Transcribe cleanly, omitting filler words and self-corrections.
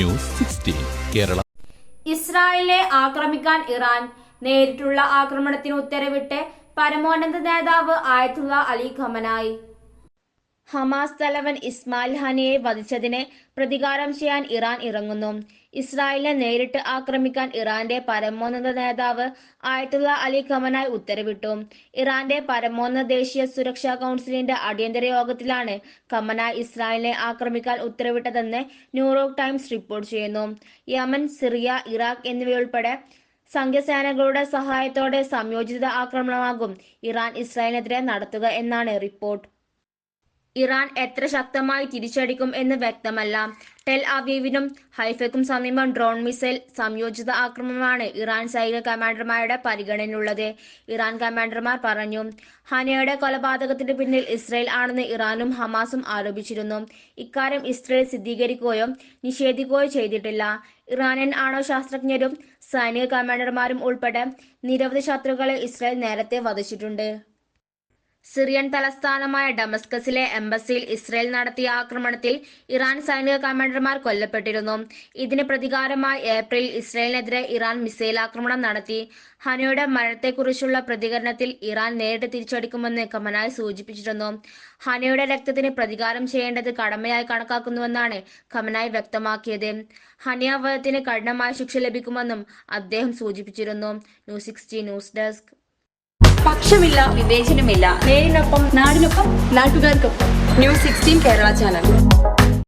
News 16 Kerala. ഇസ്രായേലിനെ ആക്രമിക്കാൻ Iran നേരിട്ടുള്ള ആക്രമണത്തിന് ഉത്തരവിട്ട് പരമോന്നത നേതാവ് ആയത്തുള്ള അലി ഖമനായി. ഹമാസ് തലവൻ ഇസ്മായിൽ ഹനിയെ വധിച്ചതിന് പ്രതികാരം ചെയ്യാൻ ഇറാൻ ഇറങ്ങുന്നു. ഇസ്രായേലിനെ നേരിട്ട് ആക്രമിക്കാൻ ഇറാന്റെ പരമോന്നത നേതാവ് ആയത്തുള്ള അലി ഖമനായി ഉത്തരവിട്ടു. ഇറാന്റെ പരമോന്നത ദേശീയ സുരക്ഷാ കൗൺസിലിന്റെ അടിയന്തര യോഗത്തിലാണ് ഖമനായി ഇസ്രായേലിനെ ആക്രമിക്കാൻ ഉത്തരവിട്ടതെന്ന് ന്യൂയോർക്ക് ടൈംസ് റിപ്പോർട്ട് ചെയ്യുന്നു. യമൻ, സിറിയ, ഇറാഖ് എന്നിവയുൾപ്പെടെ സംഘസേനകളുടെ സഹായത്തോടെ സംയോജിത ആക്രമണമാകും ഇറാൻ ഇസ്രായേലിനെതിരെ നടത്തുക എന്നാണ് റിപ്പോർട്ട്. ഇറാൻ എത്ര ശക്തമായി തിരിച്ചടിക്കും എന്ന് വ്യക്തമല്ല. ടെൽ അവീവിനും ഹൈഫയ്ക്കും സമീപം ഡ്രോൺ മിസൈൽ സംയോജിത ആക്രമണമാണ് ഇറാൻ സൈനിക കമാൻഡർമാരുടെ പരിഗണനയിലുള്ളത്. ഇറാൻ കമാൻഡർമാർ പറഞ്ഞു. ഹനിയുടെ കൊലപാതകത്തിന് പിന്നിൽ ഇസ്രായേൽ ആണെന്ന് ഇറാനും ഹമാസും ആരോപിച്ചിരുന്നു. ഇക്കാര്യം ഇസ്രായേൽ സ്ഥിരീകരിക്കുകയോ നിഷേധിക്കുകയോ ചെയ്തിട്ടില്ല. ഇറാനിയൻ ആണവ ശാസ്ത്രജ്ഞരും സൈനിക കമാൻഡർമാരും ഉൾപ്പെടെ നിരവധി ശത്രുക്കളെ ഇസ്രായേൽ നേരത്തെ വധിച്ചിട്ടുണ്ട്. സിറിയൻ തലസ്ഥാനമായ ഡമസ്കസിലെ എംബസിയിൽ ഇസ്രായേൽ നടത്തിയ ആക്രമണത്തിൽ ഇറാൻ സൈനിക കമാൻഡർമാർ കൊല്ലപ്പെട്ടിരുന്നു. ഇതിന് പ്രതികാരമായി ഏപ്രിലിൽ ഇസ്രായേലിനെതിരെ ഇറാൻ മിസൈൽ ആക്രമണം നടത്തി. ഹനിയുടെ മരണത്തെക്കുറിച്ചുള്ള പ്രതികരണത്തിൽ ഇറാൻ നേരിട്ട് തിരിച്ചടിക്കുമെന്ന് ഖമനായി സൂചിപ്പിച്ചിരുന്നു. ഹനിയുടെ രക്തത്തിന് പ്രതികാരം ചെയ്യേണ്ടത് കടമയായി കണക്കാക്കുന്നുവെന്നാണ് ഖമനായി വ്യക്തമാക്കിയത്. ഹനിയ വധത്തിന് കഠിനമായ ശിക്ഷ ലഭിക്കുമെന്നും അദ്ദേഹം സൂചിപ്പിച്ചിരുന്നു. News 16 news desk. പക്ഷമില്ല, വിവേചനമില്ല. നേരിനൊപ്പം, നാടിനൊപ്പം, നാട്ടുകാർക്കൊപ്പം. News 16 Kerala channel.